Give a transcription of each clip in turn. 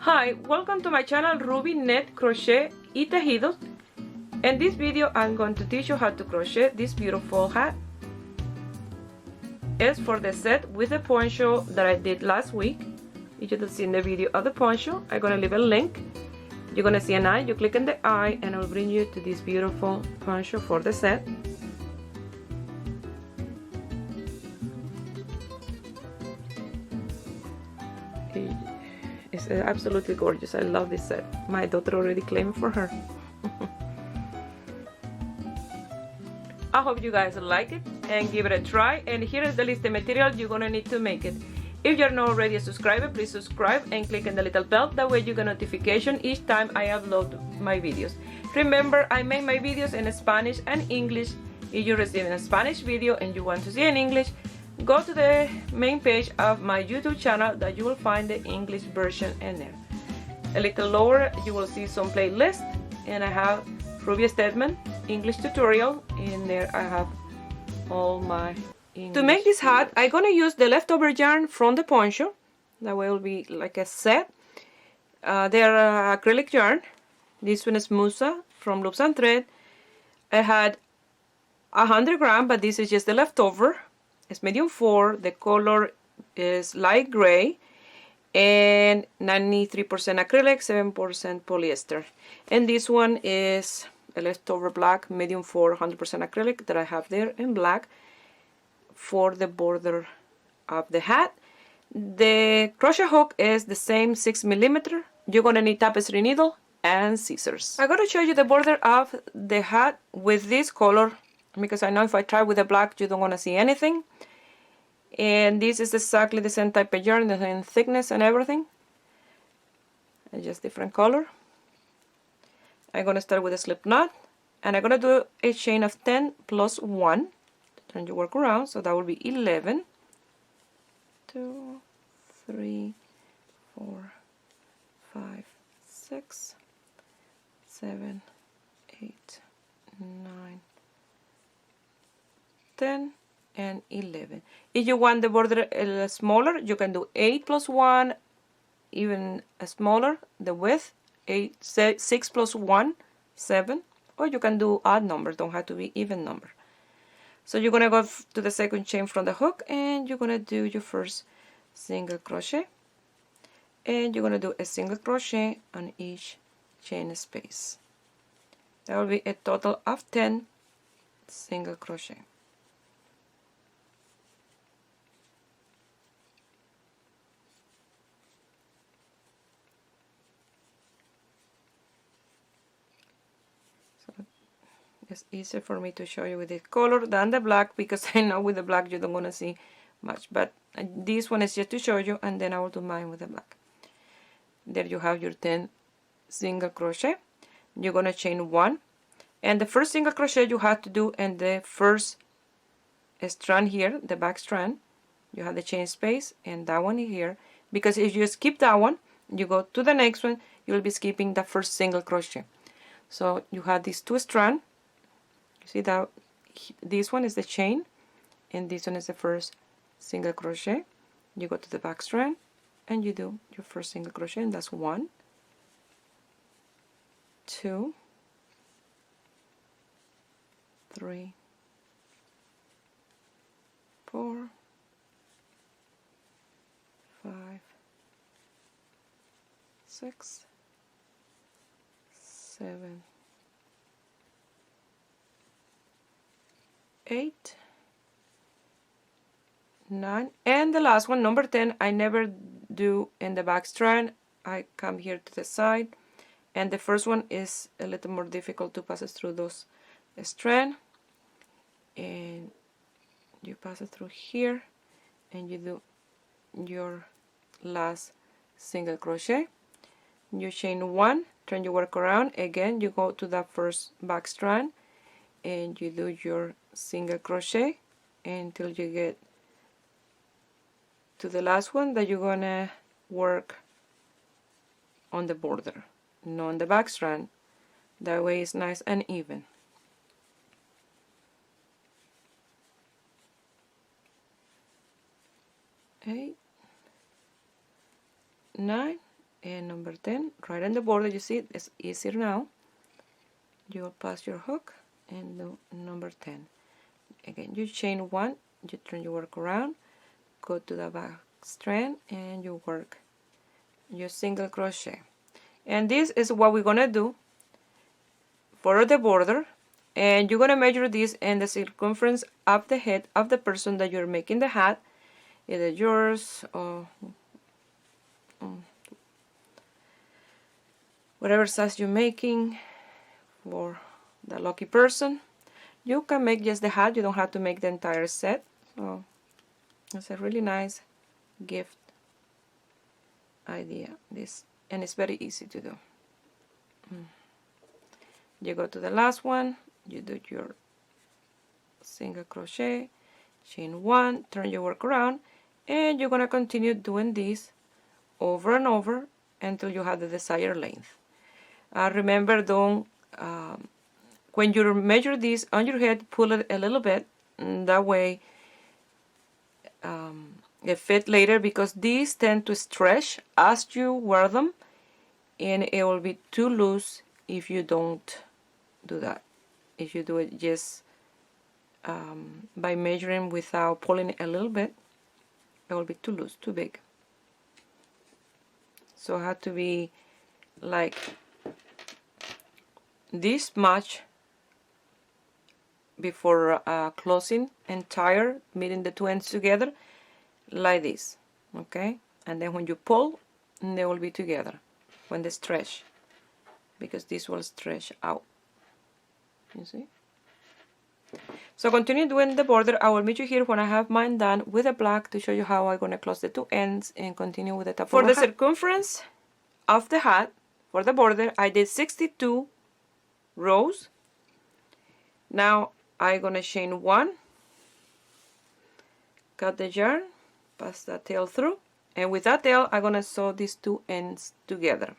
Hi, welcome to my channel Ruby Knit Crochet y Tejidos. In this video I'm going to teach you how to crochet this beautiful hat. It's for the set with the poncho that I did last week. You should have seen the video of the poncho. I'm going to leave a link. You're going to see an eye, you click on the eye and it will bring you to this beautiful poncho for the set. It's absolutely gorgeous. I love this set. My daughter already claimed it for her. I hope you guys like it and give it a try. And here is the list of material you're gonna need to make it. If you're not already a subscriber, please subscribe and click on the little bell. That way you get notification each time I upload my videos. Remember, I make my videos in Spanish and English. If you're receiving a Spanish video and you want to see in English, go to the main page of my YouTube channel that you will find the English version in there. A little lower you will see some playlists, and I have Ruby Statement English tutorial. In there I have all my English. To make this hat I'm gonna use the leftover yarn from the poncho. That way it will be like a set. They're acrylic yarn. This one is Musa from Loops and Thread. I had 100 grams, but this is just the leftover. It's medium 4, the color is light gray, and 93% acrylic, 7% polyester. And this one is a leftover black, medium 4, 100% acrylic that I have there in black for the border of the hat. The crochet hook is the same 6mm. You're gonna need tapestry needle and scissors. I'm gonna show you the border of the hat with this color, because I know if I try with the black you don't want to see anything. And this is exactly the same type of yarn, the same thickness and everything, and just different color. I'm going to start with a slip knot, and I'm going to do a chain of 10 plus 1. Turn your work around, so that will be 11. 2, 3, 4, 5, 6, 7, 8, 9, 10 and 11. If you want the border smaller, you can do 8 plus 1, even smaller, the width, 6 plus 1, 7, or you can do odd numbers, don't have to be even number. So you're gonna go to the second chain from the hook, and you're gonna do your first single crochet, and you're gonna do a single crochet on each chain space. That will be a total of 10 single crochet. It's easier for me to show you with the color than the black, because I know with the black you don't want to see much, but this one is just to show you, and then I will do mine with the black. There you have your 10 single crochet. You're going to chain 1, and the first single crochet you have to do in the first strand here, the back strand. You have the chain space and that one here, because if you skip that one, you go to the next one, you'll be skipping the first single crochet. So you have these two strands. See that this one is the chain and this one is the first single crochet. You go to the back strand and you do your first single crochet, and that's 1, 2, 3, 4, 5, 6, 7, 8, 9, and the last one, number 10, I never do in the back strand. I come here to the side, and the first one is a little more difficult to pass it through those strands, and you pass it through here and you do your last single crochet. You chain 1, turn your work around again, you go to that first back strand and you do your single crochet until you get to the last one that you're gonna work on the border, not on the back strand. That way it's nice and even. 8, 9, and number 10 right on the border. You see it's easier now. You will pass your hook and do number 10. Again, you chain 1, you turn your work around, go to the back strand, and you work your single crochet. And this is what we're gonna do for the border, and you're gonna measure this in the circumference of the head of the person that you're making the hat, either yours or whatever size you're making for the lucky person. You can make just the hat, you don't have to make the entire set. So it's a really nice gift idea, this, and it's very easy to do. You go to the last one, you do your single crochet, chain 1, turn your work around, and you're gonna continue doing this over and over until you have the desired length. Remember, don't when you measure this on your head, pull it a little bit, that way it fit later, because these tend to stretch as you wear them, and it will be too loose if you don't do that. If you do it just by measuring without pulling it a little bit, it will be too loose, too big. So it had to be like this much before closing entire, meeting the two ends together, like this, okay? And then when you pull, they will be together when they stretch, because this will stretch out, you see? So continue doing the border. I will meet you here when I have mine done with the black to show you how I'm going to close the two ends and continue with the top. For the circumference of the hat, for the border, I did 62 rows. Now I'm going to chain 1, cut the yarn, pass the tail through, and with that tail I'm going to sew these two ends together.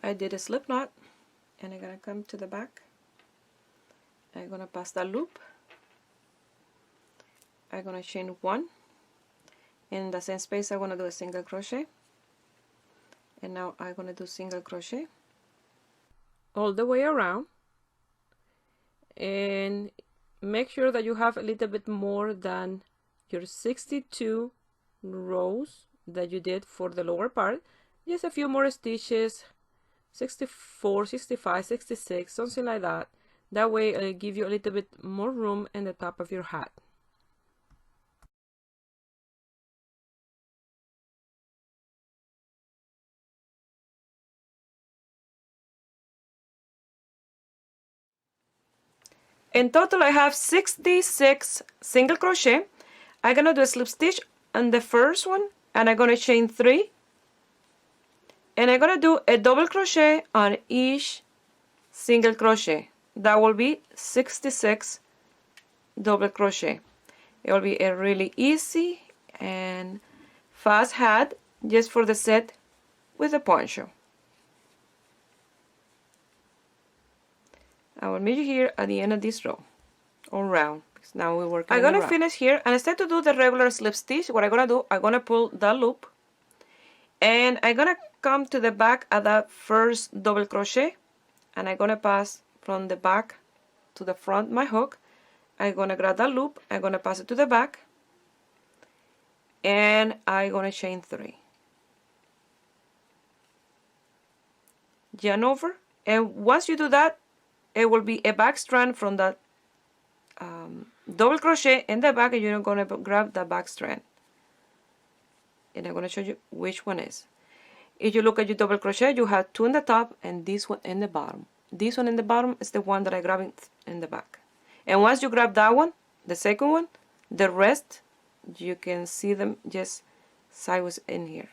I did a slip knot, and I'm gonna come to the back. I'm gonna pass that loop. I'm gonna chain 1. In the same space, I'm gonna do a single crochet, and now I'm gonna do single crochet all the way around, and make sure that you have a little bit more than your 62 rows that you did for the lower part. Just a few more stitches, 64, 65, 66, something like that. That way it'll give you a little bit more room in the top of your hat. In total I have 66 single crochet. I'm gonna do a slip stitch on the first one, and I'm gonna chain 3, And I'm gonna do a double crochet on each single crochet. That will be 66 double crochet. It will be a really easy and fast hat just for the set with the poncho. I will meet you here at the end of this row, all round, because now we're working. I'm gonna finish here, and instead to do the regular slip stitch, what I'm gonna do, I'm gonna pull the loop, and I'm gonna come to the back at that first double crochet, and I'm gonna pass from the back to the front my hook. I'm gonna grab that loop, I'm gonna pass it to the back, and I'm gonna chain 3. Yarn over, and once you do that, it will be a back strand from that double crochet in the back, and you're gonna grab the back strand. And I'm gonna show you which one is. If you look at your double crochet, you have 2 in the top and this one in the bottom. This one in the bottom is the one that I'm grabbing in the back. And once you grab that one, the second one, the rest, you can see them just sideways in here.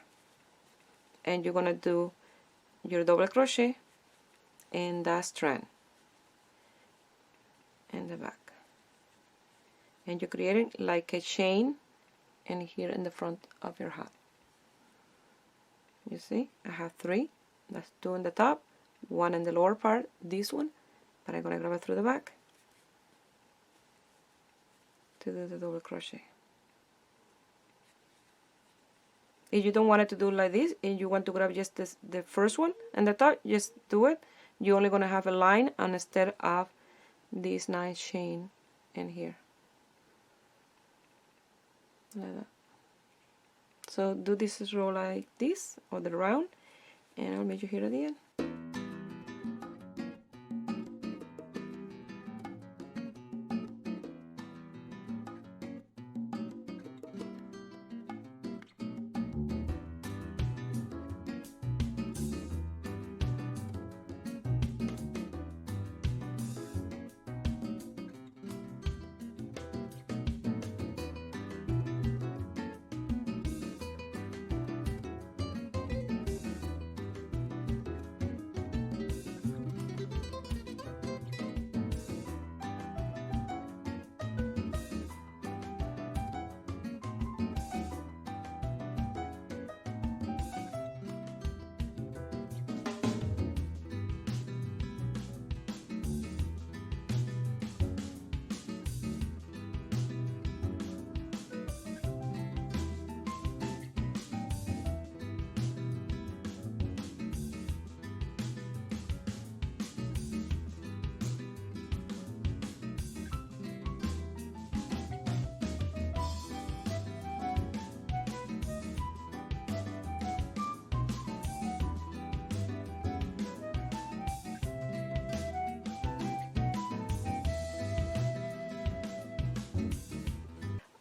And you're gonna do your double crochet in that strand in the back. And you're creating like a chain in here in the front of your hat. You see, I have 3. That's 2 in the top, 1 in the lower part, this one, but I'm gonna grab it through the back to do the double crochet. If you don't want it to do like this, and you want to grab just the first one and the top, just do it. You're only gonna have a line instead of this nice chain in here. Like that. So do this row like this, or the round, and I'll meet you here at the end.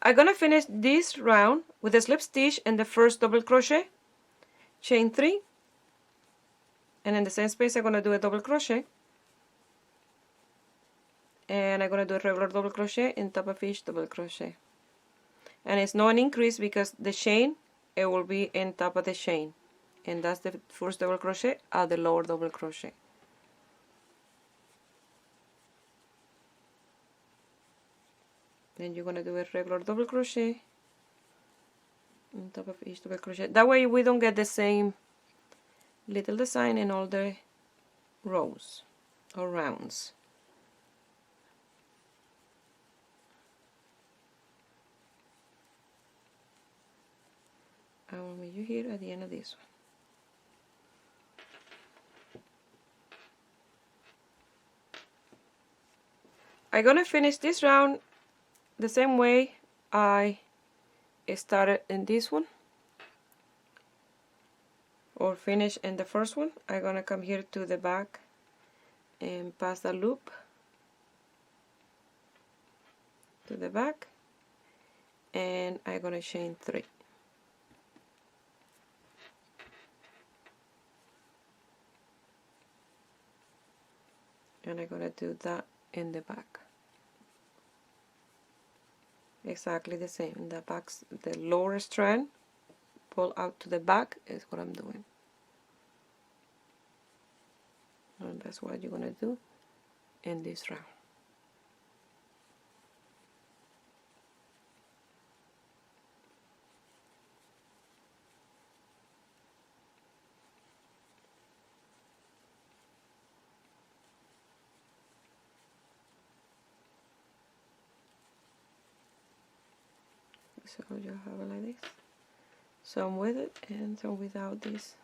I'm gonna finish this round with a slip stitch in the first double crochet, chain 3, and in the same space I'm gonna do a double crochet, and I'm gonna do a regular double crochet in top of each double crochet. And it's not an increase because the chain, it will be in top of the chain, and that's the first double crochet at the lower double crochet. Then you're gonna do a regular double crochet on top of each double crochet. That way we don't get the same little design in all the rows or rounds. I will meet you here at the end of this one. I'm gonna finish this round the same way I started in this one, or finish in the first one. I'm gonna come here to the back and pass the loop to the back, and I'm gonna chain 3. And I'm gonna do that in the back. Exactly the same in the back. The lower strand pull out to the back is what I'm doing. And that's what you're gonna do in this round. So you have it like this. Some with it and some without this.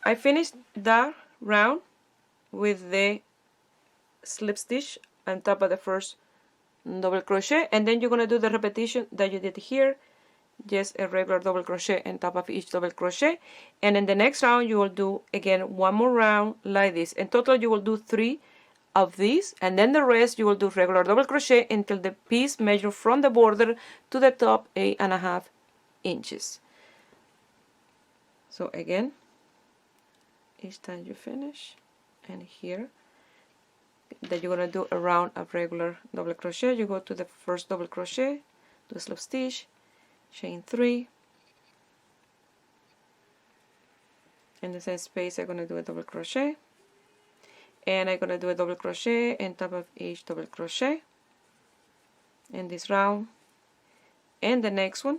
I finished that round with the slip stitch on top of the first double crochet, and then you're going to do the repetition that you did here, just a regular double crochet on top of each double crochet, and in the next round you will do again one more round like this. In total you will do 3 of these, and then the rest you will do regular double crochet until the piece measures from the border to the top 8.5 inches. So again, each time you finish, and here that you're going to do a round of regular double crochet, you go to the first double crochet, do a slip stitch, chain 3, in the same space I'm going to do a double crochet, and I'm going to do a double crochet on top of each double crochet in this round. And the next one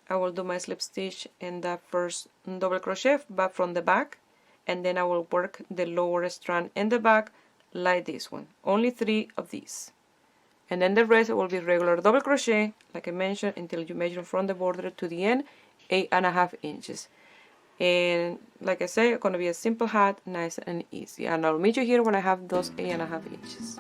I will do my slip stitch in the first double crochet but from the back, and then I will work the lower strand in the back like this one. Only 3 of these, and then the rest will be regular double crochet like I mentioned until you measure from the border to the end 8.5 inches. And like I said, it's going to be a simple hat, nice and easy, and I'll meet you here when I have those 8.5 inches.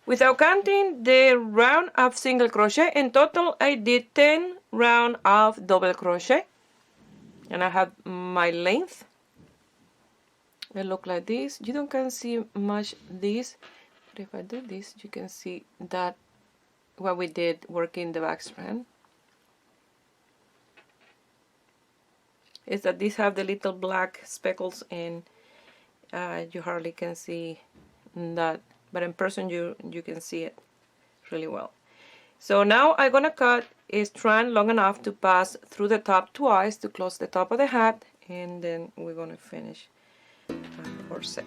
Without counting the round of single crochet, in total I did 10 rounds of double crochet, and I have my length. It look like this. You don't can see much this, but if I do this you can see that what we did working the back strand is that these have the little black speckles, and you hardly can see that, but in person you can see it really well. So now I'm gonna cut a strand long enough to pass through the top twice to close the top of the hat, and then we're going to finish our set.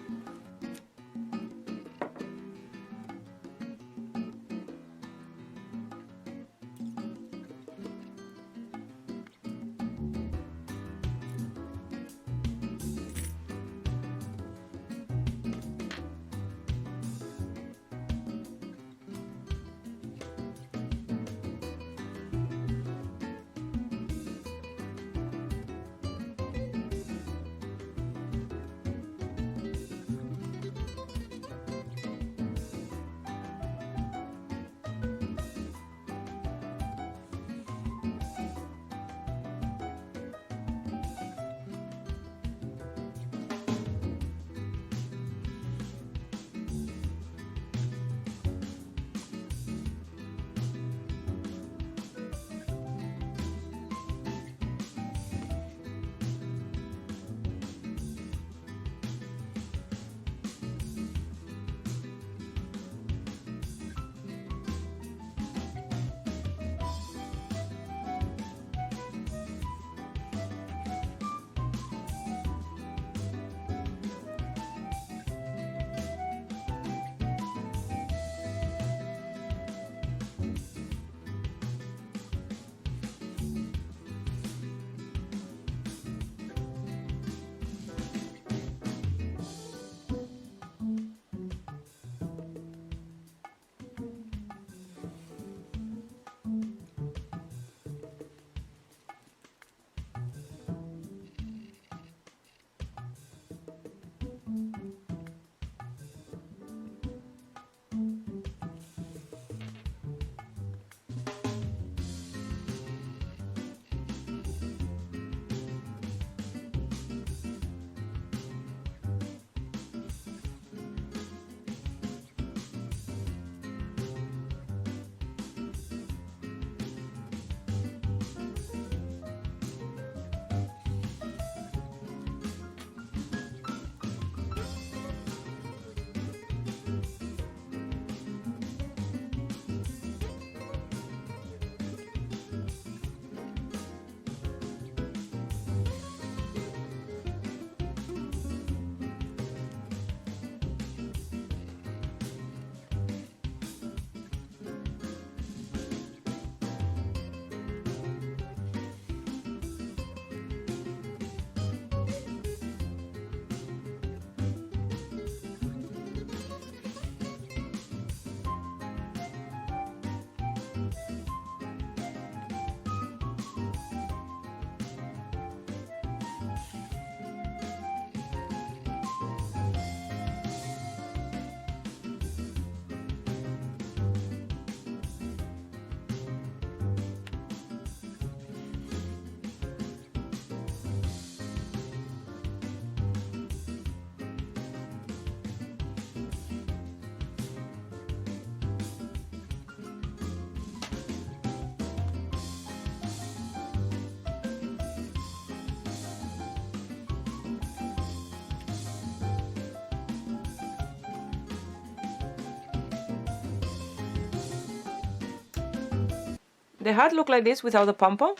The hat looked like this without the pom-pom,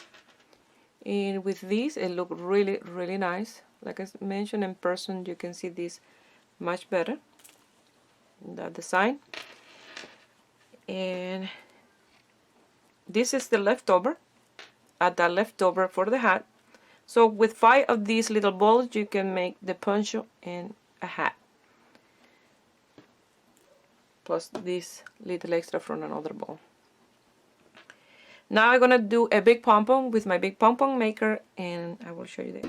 and with this it looked really nice. Like I mentioned, in person you can see this much better, that design. And this is the leftover, the leftover for the hat. So with 5 of these little balls you can make the poncho and a hat, plus this little extra from another ball. Now I'm gonna do a big pom-pom with my big pom-pom maker, and I will show you that.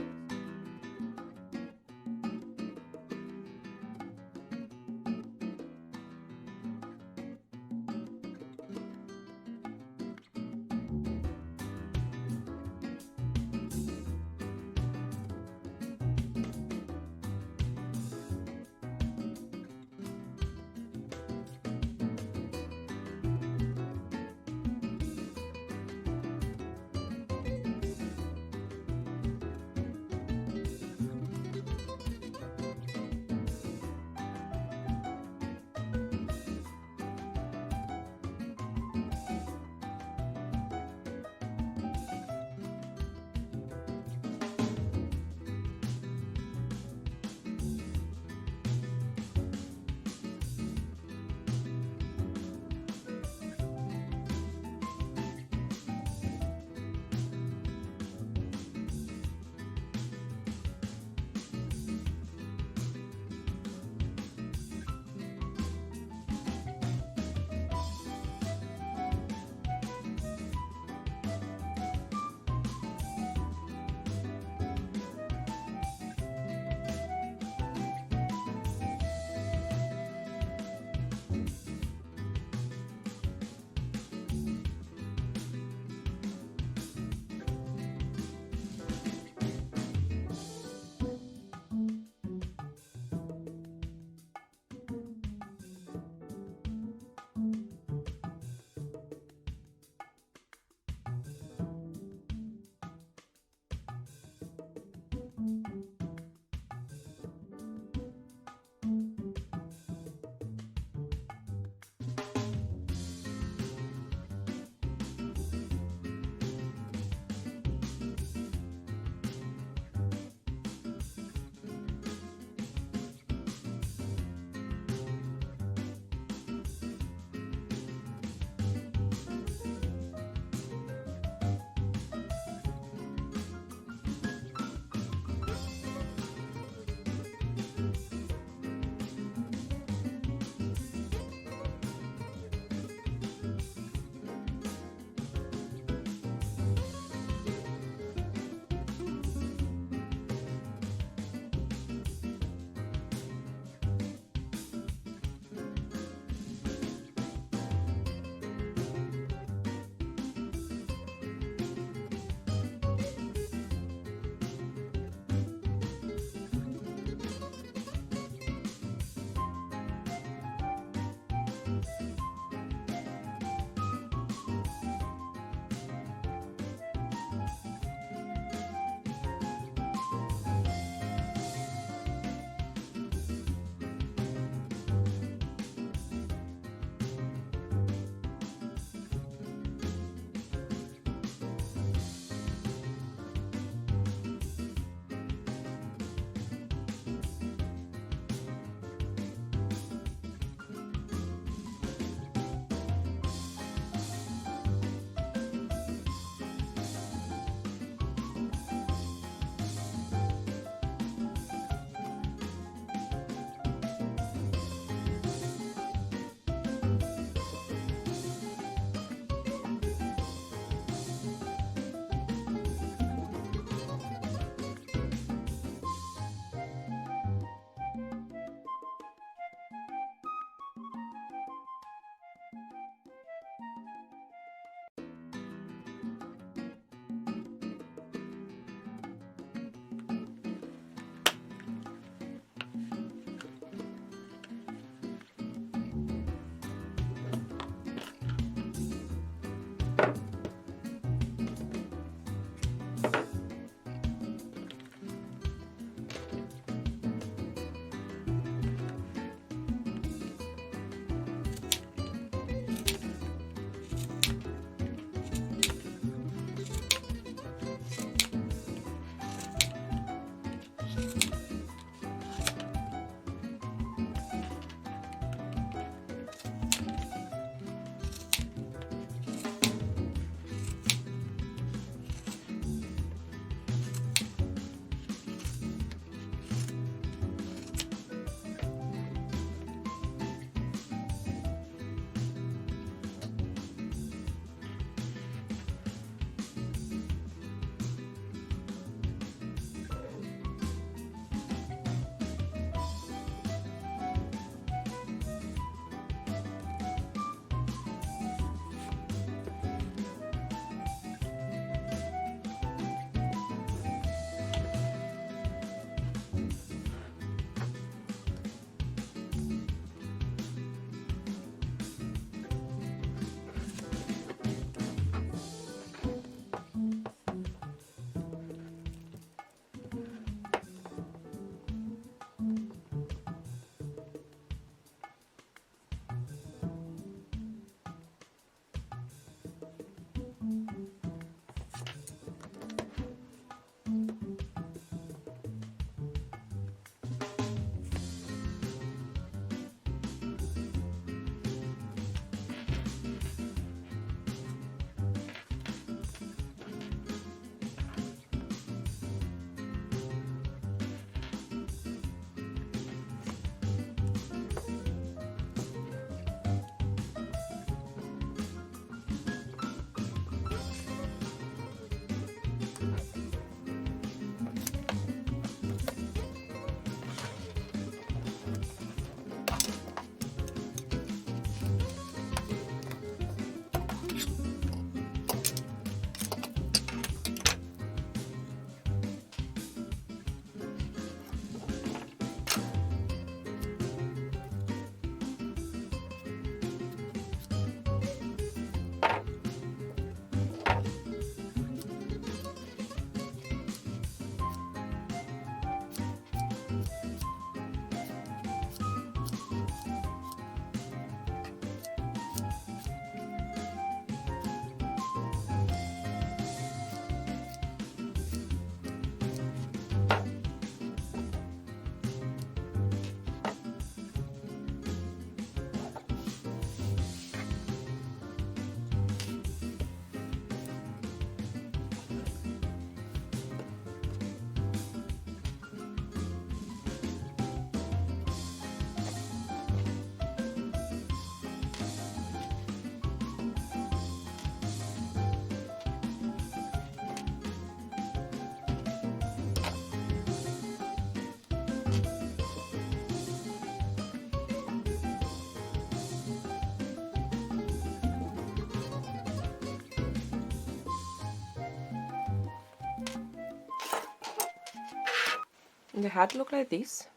The hat look like this.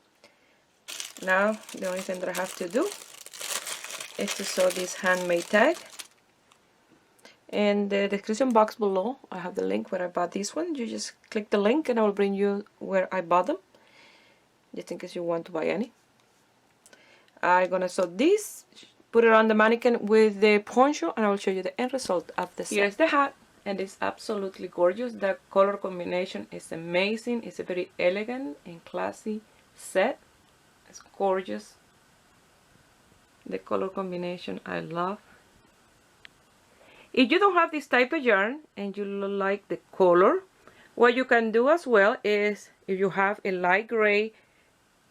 Now the only thing that I have to do is to sew this handmade tag. In the description box below I have the link where I bought this one. You just click the link and I will bring you where I bought them, just in case you want to buy any. I'm gonna sew this, put it on the mannequin with the poncho, and I will show you the end result of the set. Here's the hat, and it's absolutely gorgeous. The color combination is amazing. It's a very elegant and classy set. It's gorgeous. The color combination I love. If you don't have this type of yarn and you like the color, what you can do as well is, if you have a light gray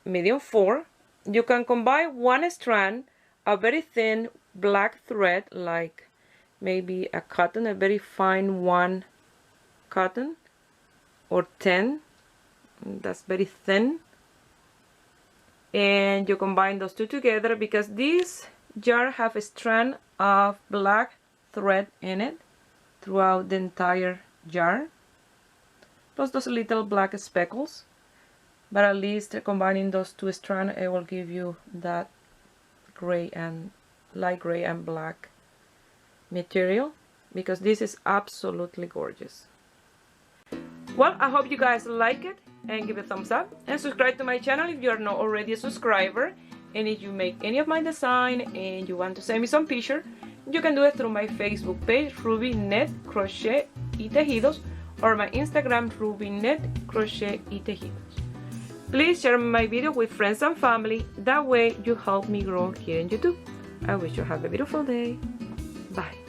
medium 4, you can combine one strand of very thin black thread, like maybe a cotton, a very fine one cotton, or 10, that's very thin, and you combine those two together, because this yarn have a strand of black thread in it throughout the entire yarn, plus those little black speckles. But at least combining those two strands, it will give you that gray and light gray and black material, because this is absolutely gorgeous. Well, I hope you guys like it, and give it a thumbs up, and subscribe to my channel if you are not already a subscriber. And if you make any of my design and you want to send me some picture, you can do it through my Facebook page, Ruby Knit Crochet y Tejidos, or my Instagram, Ruby Knit Crochet y Tejidos. Please share my video with friends and family. That way you help me grow here in YouTube. I wish you have a beautiful day. Bye.